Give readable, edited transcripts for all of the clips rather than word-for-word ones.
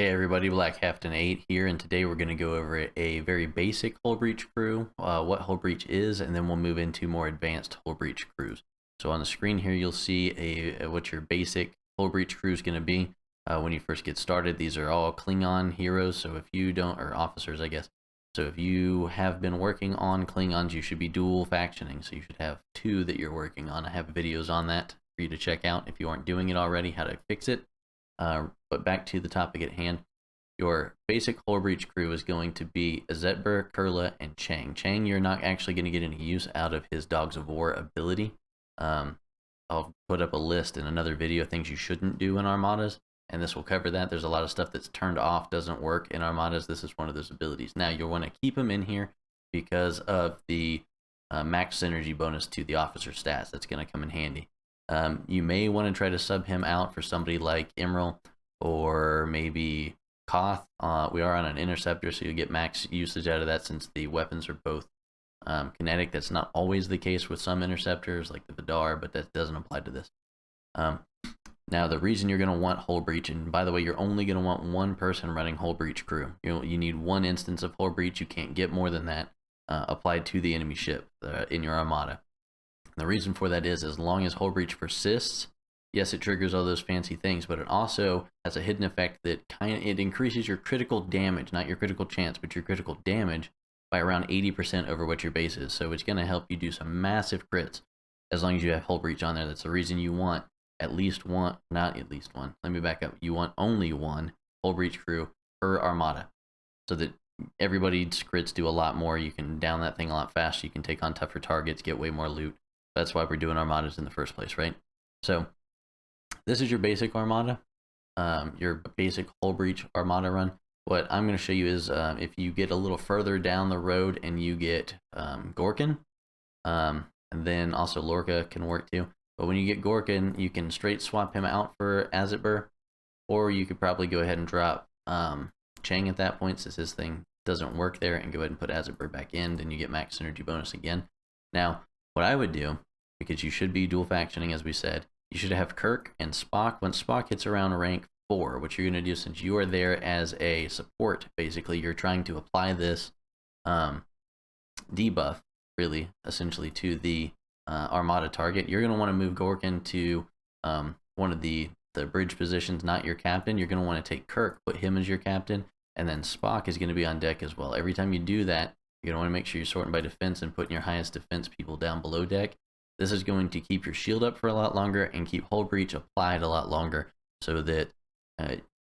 Hey everybody, Black Captain 8 here, and today we're going to go over a very basic hull breach crew, what hull breach is, and then we'll move into more advanced hull breach crews. So on the screen here, you'll see what your basic hull breach crew is going to be. When you first get started, these are all Klingon heroes, so if you don't, or officers I guess, so if you have been working on Klingons, you should be dual factioning, so you should have two that you're working on. I have videos on that for you to check out if you aren't doing it already, how to fix it. But back to the topic at hand, your basic hull breach crew is going to be Azetber, Kurla, and Chang. Chang, you're not actually going to get any use out of his Dogs of War ability. I'll put up a list in another video of things you shouldn't do in Armadas, and this will cover that. There's a lot of stuff that's turned off, doesn't work in Armadas. This is one of those abilities. Now, you'll want to keep him in here because of the max synergy bonus to the officer stats. That's going to come in handy. You may want to try to sub him out for somebody like Emerald or maybe Koth. We are on an interceptor, so you'll get max usage out of that since the weapons are both kinetic. That's not always the case with some interceptors like the Vidar, but that doesn't apply to this. Now, the reason you're going to want hull breach, and by the way, you're only going to want one person running hull breach crew. You need one instance of hull breach. You can't get more than that applied to the enemy ship in your Armada. The reason for that is as long as hull breach persists, yes, it triggers all those fancy things, but it also has a hidden effect that it increases your critical damage, not your critical chance, but your critical damage by around 80% over what your base is. So it's going to help you do some massive crits as long as you have hull breach on there. That's the reason you want at least one, not at least one. Let me back up. You want only one hull breach crew per Armada so that everybody's crits do a lot more. You can down that thing a lot faster. You can take on tougher targets, get way more loot. That's why we're doing Armadas in the first place, right? So this is your basic Armada, your basic hull breach Armada run. What I'm going to show you is if you get a little further down the road and you get Gorkon, and then also Lorca can work too. But when you get Gorkon, you can straight swap him out for Azetber, or you could probably go ahead and drop Chang at that point since his thing doesn't work there, and go ahead and put Azetber back in, then you get max synergy bonus again. Now, what I would do, because you should be dual factioning as we said, you should have Kirk and Spock. When Spock hits around rank 4, what you're going to do, since you are there as a support, basically, you're trying to apply this debuff, really, essentially, to the Armada target. You're going to want to move Gorkon to one of the bridge positions, not your captain. You're going to want to take Kirk, put him as your captain, and then Spock is going to be on deck as well. Every time you do that, you're going to want to make sure you're sorting by defense and putting your highest defense people down below deck. This is going to keep your shield up for a lot longer and keep hull breach applied a lot longer, so that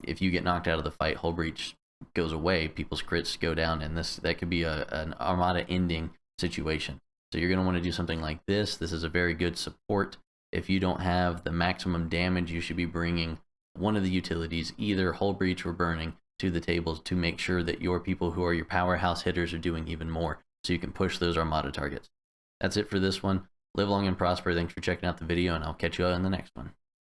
if you get knocked out of the fight, hull breach goes away, people's crits go down, and that could be an Armada ending situation. So you're going to want to do something like this. This is a very good support. If you don't have the maximum damage, you should be bringing one of the utilities, either hull breach or burning, to the tables to make sure that your people who are your powerhouse hitters are doing even more, so you can push those Armada targets. That's it for this one. Live long and prosper. Thanks for checking out the video, and I'll catch you in the next one.